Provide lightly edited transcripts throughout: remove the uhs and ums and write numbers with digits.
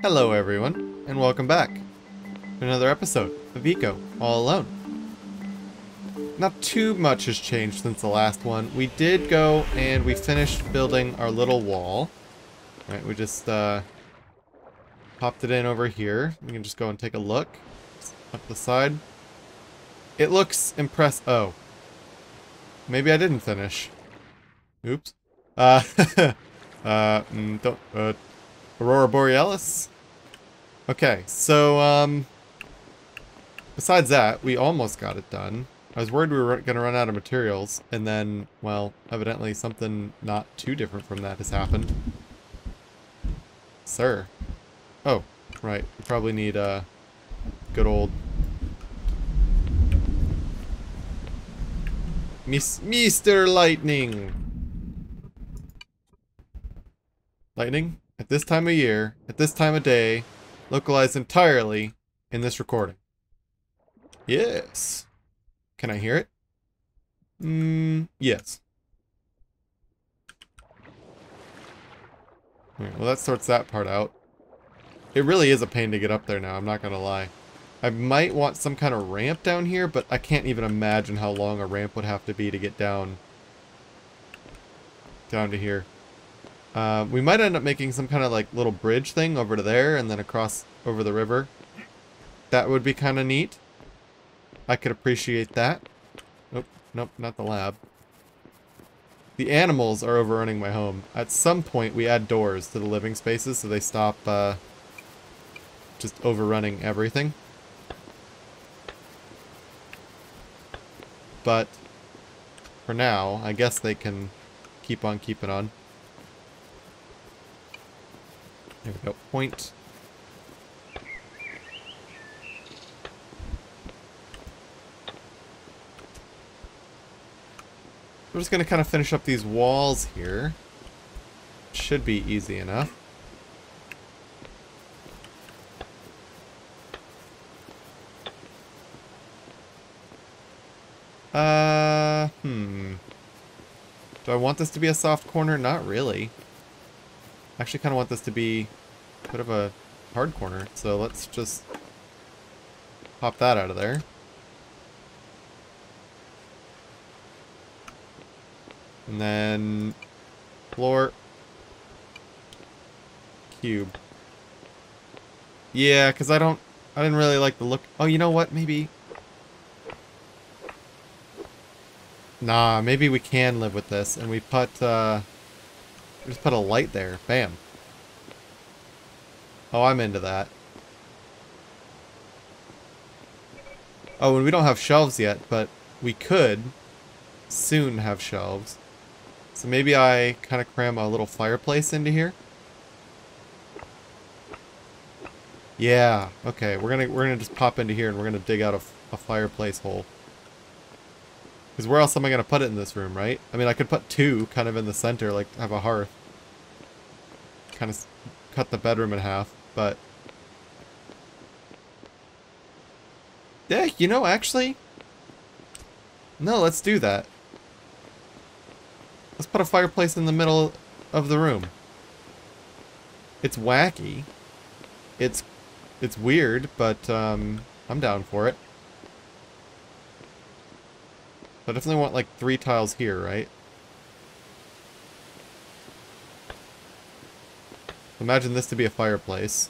Hello everyone, and welcome back to another episode of Eco All Alone. Not too much has changed since the last one. We did go and we finished building our little wall. Alright, we just popped it in over here. We can just go and take a look. Just up the side. It looks impressive. Oh. Maybe I didn't finish. Oops. Aurora Borealis? Okay, so, besides that, we almost got it done. I was worried we were gonna run out of materials, and then, well, evidently something not too different from that has happened. Sir. Oh, right. We probably need, good old... Mr. Lightning! Lightning? At this time of year, at this time of day, localized entirely in this recording. Yes. Can I hear it? Yes. Alright, well that sorts that part out. It really is a pain to get up there now, I'm not gonna lie. I might want some kind of ramp down here, but I can't even imagine how long a ramp would have to be to get down to here. We might end up making some kind of like little bridge thing over to there and then across over the river. That would be kind of neat. I could appreciate that. Nope, nope, not the lab. The animals are overrunning my home. At some point we add doors to the living spaces so they stop just overrunning everything. But for now, I guess they can keep on keeping on. There we go. Point. We're just going to kind of finish up these walls here. Should be easy enough. Do I want this to be a soft corner? Not really. I actually kind of want this to be a bit of a hard corner, so let's just pop that out of there. And then floor, cube. Yeah, because I didn't really like the look. Oh, you know what? Maybe. Nah, maybe we can live with this, and we put, just put a light there. Bam. Oh, I'm into that. Oh, and we don't have shelves yet, but we could soon have shelves. So maybe I kind of cram a little fireplace into here. Yeah, okay, we're gonna just pop into here and we're gonna dig out a fireplace hole. Because where else am I gonna put it in this room, right? I mean, I could put two kind of in the center, like have a hearth. Kind of cut the bedroom in half, but... Yeah, you know, actually... No, let's do that. Let's put a fireplace in the middle of the room. It's wacky. It's weird, but I'm down for it. I definitely want like 3 tiles here, right? Imagine this to be a fireplace.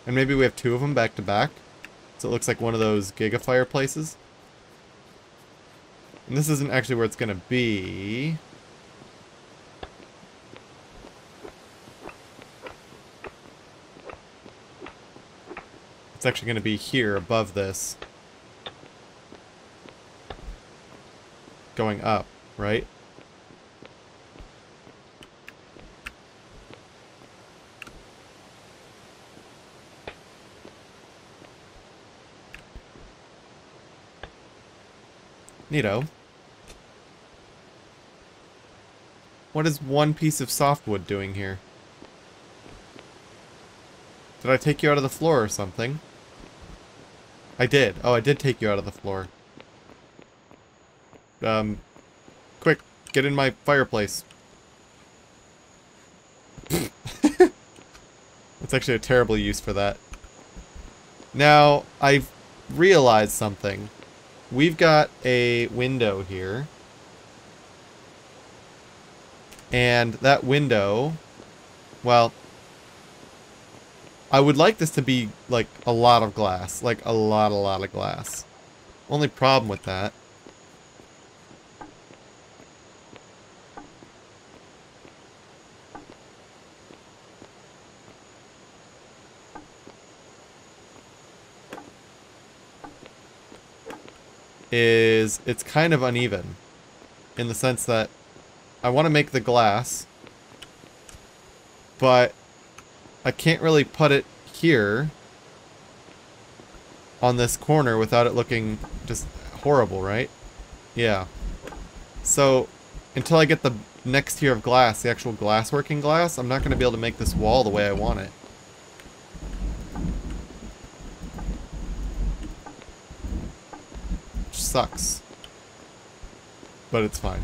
And maybe we have 2 of them back to back. So it looks like one of those giga fireplaces. And this isn't actually where it's gonna be. It's actually gonna be here above this. Going up, right? Neato. What is one piece of softwood doing here? Did I take you out of the floor or something? I did. Oh, I did take you out of the floor. Quick, get in my fireplace. It's actually a terrible use for that. Now, I've realized something. We've got a window here. And that window, well, I would like this to be, like, a lot of glass. Like, a lot of glass. Only problem with that is it's kind of uneven. In the sense that I want to make the glass, but I can't really put it here on this corner without it looking just horrible, right? Yeah. So, until I get the next tier of glass, the actual glass-working glass, I'm not going to be able to make this wall the way I want it. Which sucks. But it's fine.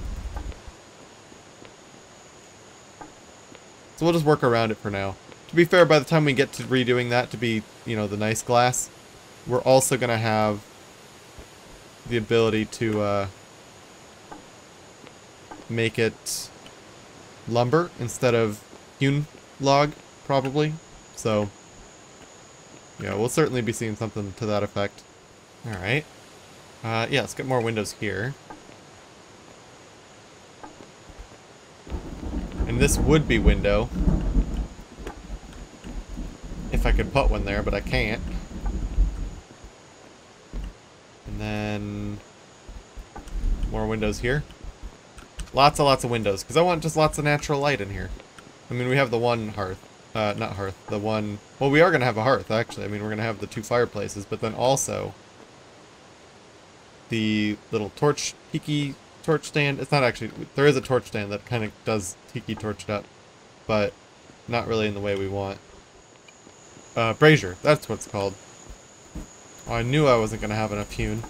So we'll just work around it for now. To be fair, by the time we get to redoing that to be, you know, the nice glass, we're also going to have the ability to make it lumber instead of hewn log, probably. So, yeah, we'll certainly be seeing something to that effect. Alright. Yeah, let's get more windows here. And this would be window. If I could put one there, but I can't. And then more windows here. Lots of windows, because I want just lots of natural light in here. I mean, we have the one hearth. Not hearth. The one... Well, we are going to have a hearth, actually. I mean, we're going to have the 2 fireplaces, but then also the little tiki torch stand. It's not actually... There is a torch stand that kind of does tiki torched up, but not really in the way we want. Brazier. That's what it's called. Oh, I knew I wasn't going to have enough hewn.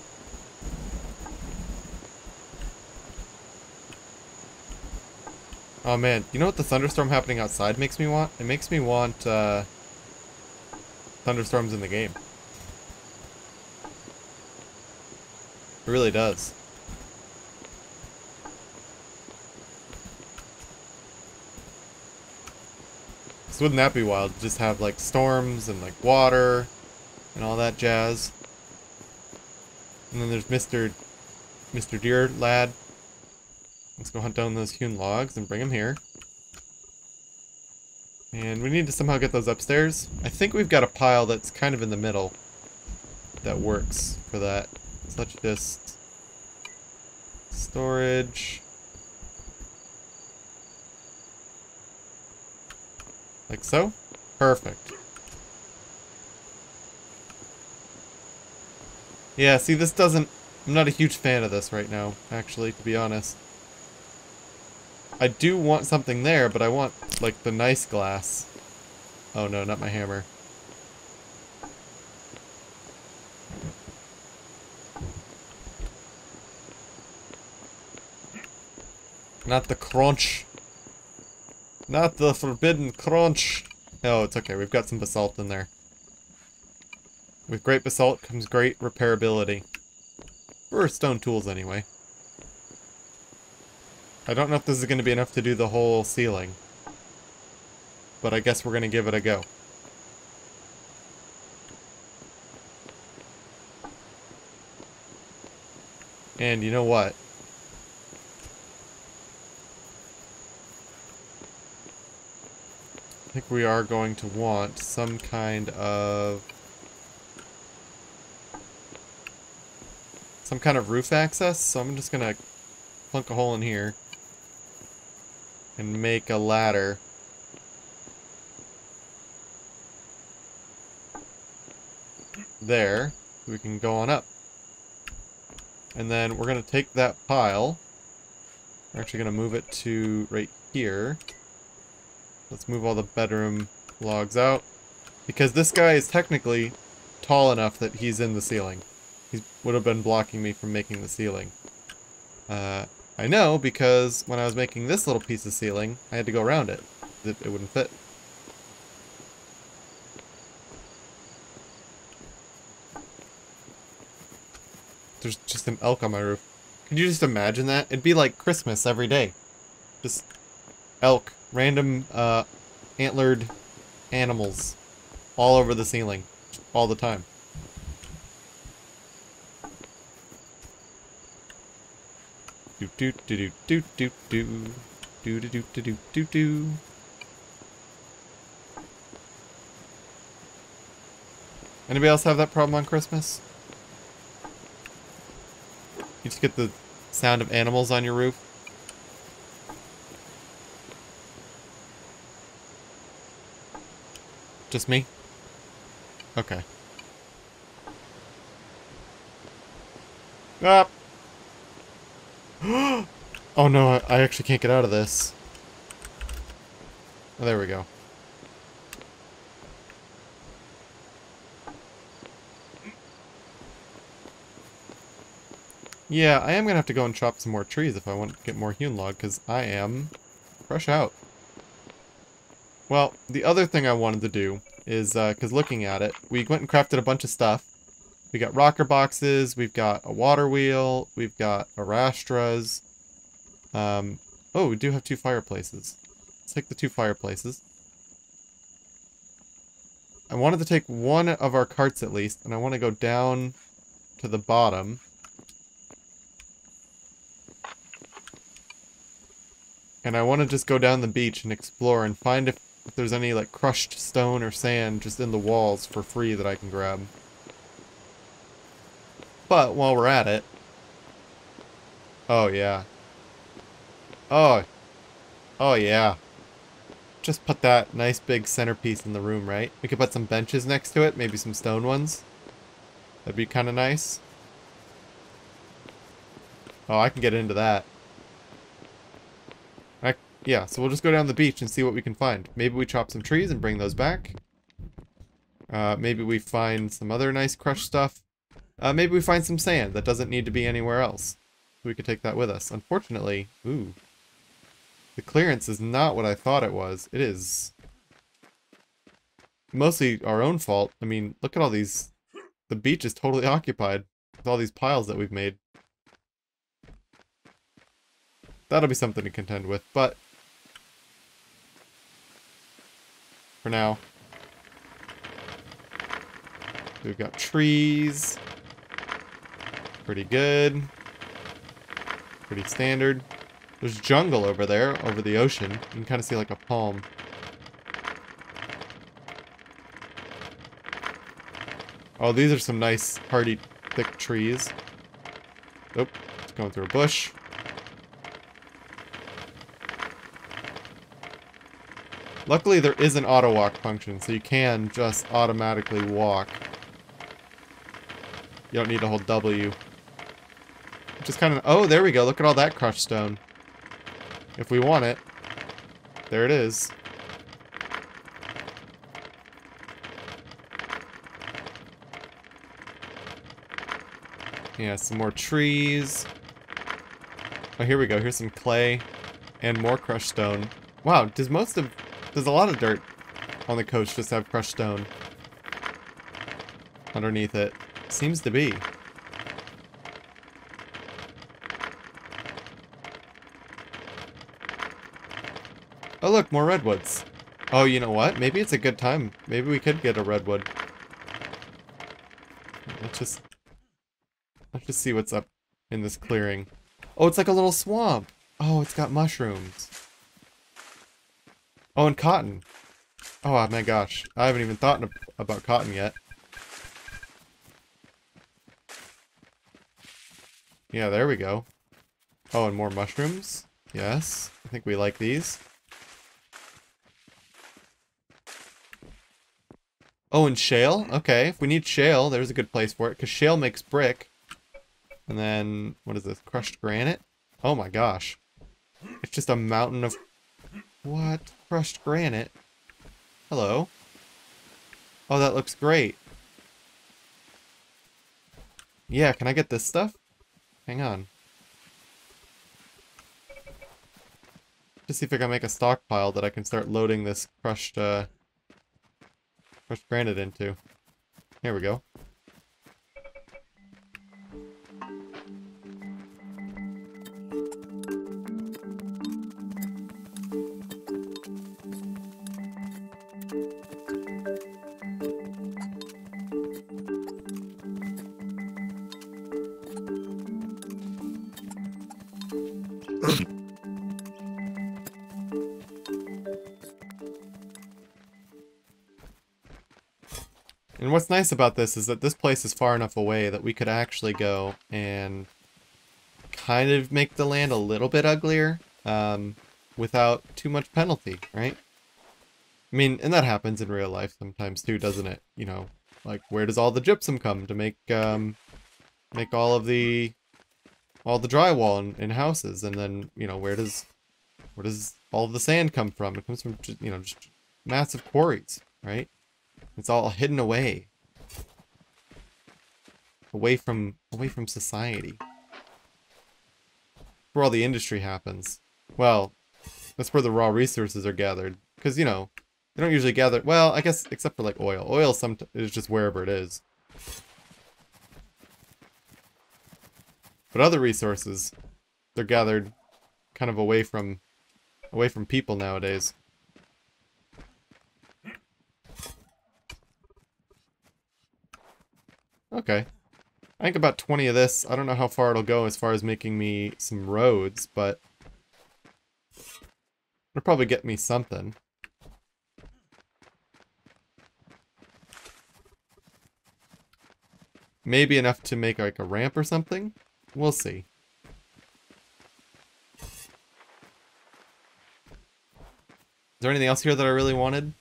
Oh man, you know what the thunderstorm happening outside makes me want? It makes me want, thunderstorms in the game. It really does. So wouldn't that be wild? Just have, like, storms and, like, water and all that jazz. And then there's Mr. Deer Lad. Let's go hunt down those hewn logs and bring them here. And we need to somehow get those upstairs. I think we've got a pile that's kind of in the middle that works for that. So let's just... storage. Like so? Perfect. Yeah, see, this doesn't... I'm not a huge fan of this right now, actually, to be honest. I do want something there, but I want, like, the nice glass. Oh no, not my hammer. Not the crunch. Not the forbidden crunch. Oh, it's okay. We've got some basalt in there. With great basalt comes great repairability. For stone tools, anyway. I don't know if this is going to be enough to do the whole ceiling. But I guess we're going to give it a go. And you know what? I think we are going to want some kind of roof access, so I'm just gonna plunk a hole in here and make a ladder. There, so we can go on up. And then we're gonna take that pile. We're actually gonna move it to right here. Let's move all the bedroom logs out. Because this guy is technically tall enough that he's in the ceiling. He would have been blocking me from making the ceiling. I know because when I was making this little piece of ceiling, I had to go around it. It wouldn't fit. there's just an elk on my roof. Could you just imagine that? It'd be like Christmas every day. Just elk, random antlered animals all over the ceiling all the time. Do do do do do do do do do do do do do. Anybody else have that problem on Christmas? You just get the sound of animals on your roof? Just me? Okay. Ah! Oh no, I actually can't get out of this. Oh, there we go. Yeah, I am gonna have to go and chop some more trees if I want to get more hewn log, because I am fresh out. Well, the other thing I wanted to do is, because looking at it, we went and crafted a bunch of stuff. We got rocker boxes, we've got a water wheel, we've got arastras. Oh, we do have 2 fireplaces. Let's take the 2 fireplaces. I wanted to take one of our carts at least, and I want to go down to the bottom. And I want to just go down the beach and explore and find if there's any, like, crushed stone or sand just in the walls for free that I can grab. But, while we're at it... Oh, yeah. Oh. Oh, yeah. Just put that nice big centerpiece in the room, right? We could put some benches next to it, maybe some stone ones. That'd be kind of nice. Oh, I can get into that. Yeah, so we'll just go down the beach and see what we can find. Maybe we chop some trees and bring those back. Maybe we find some other nice crushed stuff. Maybe we find some sand that doesn't need to be anywhere else. We could take that with us. Unfortunately, ooh. The clearance is not what I thought it was. It is mostly our own fault. I mean, look at all these... The beach is totally occupied with all these piles that we've made. That'll be something to contend with, but... For now. We've got trees. Pretty good. Pretty standard. There's jungle over there, over the ocean. You can kind of see like a palm. Oh, these are some nice, hardy, thick trees. Nope, it's going through a bush. Luckily, there is an auto walk function, so you can just automatically walk. You don't need to hold W. Just kind of... Oh, there we go. Look at all that crushed stone. If we want it. There it is. Yeah, some more trees. Oh, here we go. Here's some clay and more crushed stone. Wow, does a lot of dirt on the coast just have crushed stone underneath it? Seems to be. Oh look, more redwoods. Oh, you know what? Maybe it's a good time. Maybe we could get a redwood. Let's just see what's up in this clearing. Oh, it's like a little swamp. Oh, it's got mushrooms. Oh, and cotton. Oh my gosh. I haven't even thought about cotton yet. Yeah, there we go. Oh, and more mushrooms. Yes. I think we like these. Oh, and shale? Okay, if we need shale, there's a good place for it, because shale makes brick. And then, what is this? Crushed granite? Oh my gosh. It's just a mountain of... What? Crushed granite? Hello? Oh, that looks great. Yeah, can I get this stuff? Hang on. Just see if I can make a stockpile that I can start loading this crushed granite into. Here we go. And what's nice about this is that this place is far enough away that we could actually go and kind of make the land a little bit uglier without too much penalty, right? I mean, and that happens in real life sometimes too, doesn't it? You know, like where does all the gypsum come to make make all the drywall in houses, and then, you know, where does all the sand come from? It comes from, you know, just massive quarries, right? It's all hidden away from society. Where all the industry happens. Well, that's where the raw resources are gathered, because, you know, they don't usually gather, well, I guess except for like oil. Oil is just wherever it is. But other resources, they're gathered kind of away from people nowadays. Okay. I think about 20 of this. I don't know how far it'll go as far as making me some roads, but it'll probably get me something. Maybe enough to make like a ramp or something? We'll see. Is there anything else here that I really wanted?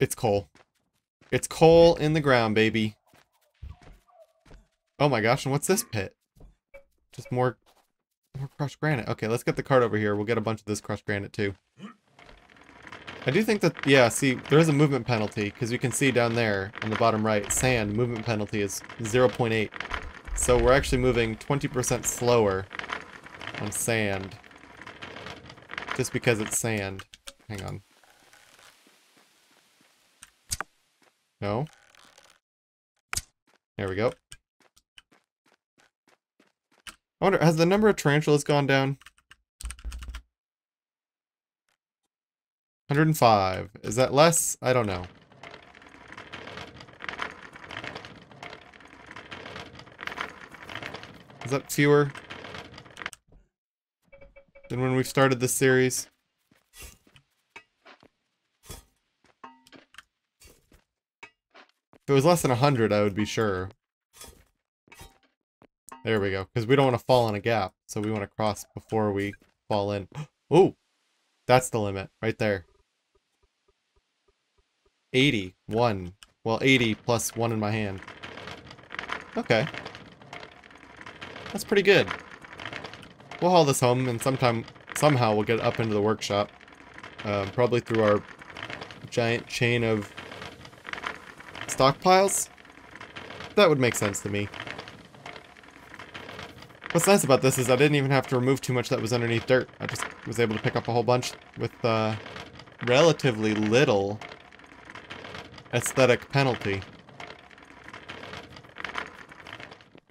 It's coal. It's coal in the ground, baby. Oh my gosh, and what's this pit? Just more crushed granite. Okay, let's get the cart over here. We'll get a bunch of this crushed granite too. I do think that, yeah, see, there is a movement penalty, because you can see down there on the bottom right, sand, movement penalty is 0.8. So we're actually moving 20% slower on sand. Just because it's sand. Hang on. No. There we go. I wonder, has the number of tarantulas gone down? 105. Is that less? I don't know. Is that fewer than when we started this series? If it was less than 100, I would be sure. There we go. Because we don't want to fall in a gap. So we want to cross before we fall in. Oh! That's the limit. Right there. 80. 1. Well, 80 plus 1 in my hand. Okay. That's pretty good. We'll haul this home, and somehow we'll get it up into the workshop. Probably through our giant chain of stockpiles. That would make sense to me. What's nice about this is I didn't even have to remove too much that was underneath dirt. I just was able to pick up a whole bunch with relatively little aesthetic penalty.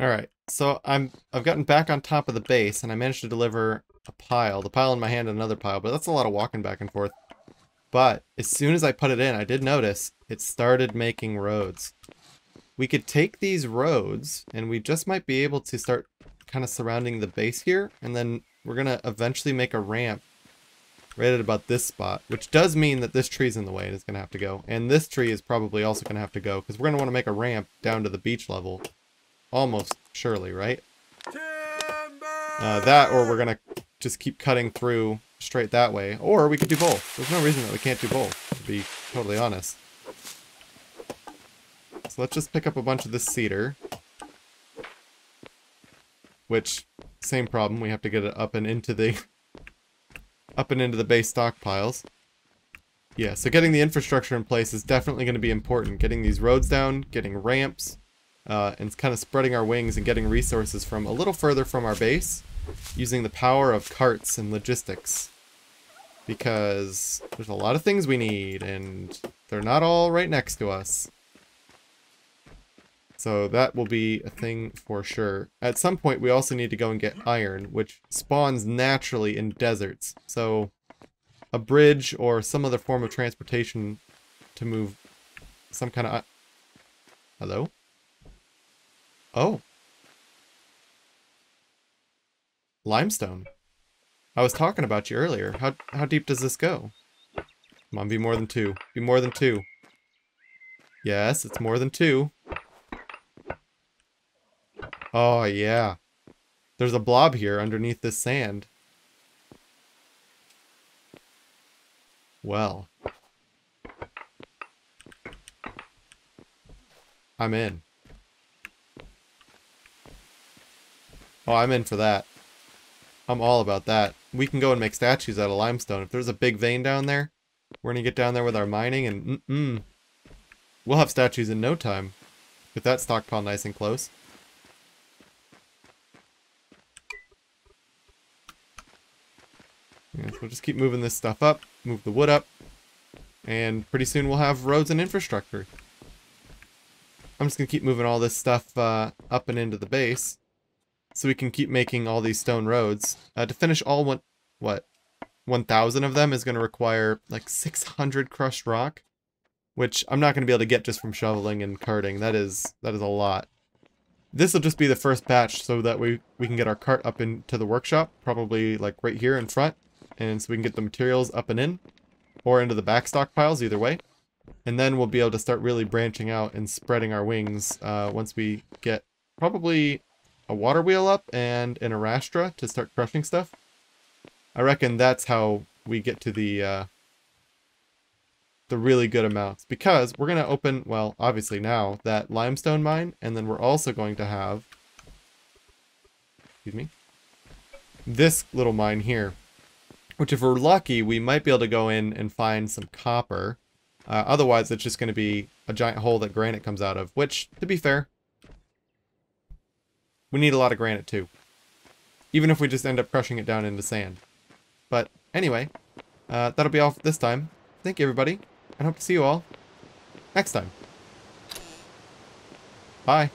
Alright, so I've gotten back on top of the base, and I managed to deliver a pile. The pile in my hand and another pile, but that's a lot of walking back and forth. But as soon as I put it in, I did notice it started making roads. We could take these roads, and we just might be able to start kind of surrounding the base here, and then we're going to eventually make a ramp right at about this spot, which does mean that this tree's in the way and it's going to have to go. And this tree is probably also going to have to go, because we're going to want to make a ramp down to the beach level. Almost surely, right? That, or we're going to just keep cutting through straight that way. Or we could do both. There's no reason that we can't do both, to be totally honest. So let's just pick up a bunch of this cedar. Which, same problem, we have to get it up and into the base stockpiles. Yeah, so getting the infrastructure in place is definitely going to be important. Getting these roads down, getting ramps, and kind of spreading our wings and getting resources from a little further from our base, using the power of carts and logistics. Because there's a lot of things we need, and they're not all right next to us. So that will be a thing for sure. At some point, we also need to go and get iron, which spawns naturally in deserts. So a bridge or some other form of transportation to move some kind of... Hello? Oh. Limestone. I was talking about you earlier. How deep does this go? Come on, be more than 2. Be more than 2. Yes, it's more than 2. Oh, yeah. There's a blob here underneath this sand. Well. I'm in. Oh, I'm in for that. I'm all about that. We can go and make statues out of limestone. If there's a big vein down there, we're gonna get down there with our mining and we'll have statues in no time. With that stockpile nice and close. Yeah, so we'll just keep moving this stuff up, move the wood up, and pretty soon we'll have roads and infrastructure. I'm just gonna keep moving all this stuff up and into the base, so we can keep making all these stone roads. To finish all 1,000 of them is gonna require like 600 crushed rock, which I'm not gonna be able to get just from shoveling and carting. That is a lot. This will just be the first batch so that we can get our cart up into the workshop, probably like right here in front, and so we can get the materials up and in, or into the back stockpiles, either way. And then we'll be able to start really branching out and spreading our wings once we get probably a water wheel up and an Arastra to start crushing stuff. I reckon that's how we get to the really good amounts, because we're going to open, well, obviously now, that limestone mine, and then we're also going to have, excuse me, this little mine here, which if we're lucky, we might be able to go in and find some copper. Otherwise, it's just going to be a giant hole that granite comes out of, which, to be fair, we need a lot of granite too, even if we just end up crushing it down into sand. But anyway, that'll be all for this time. Thank you, everybody. I hope to see you all next time. Bye.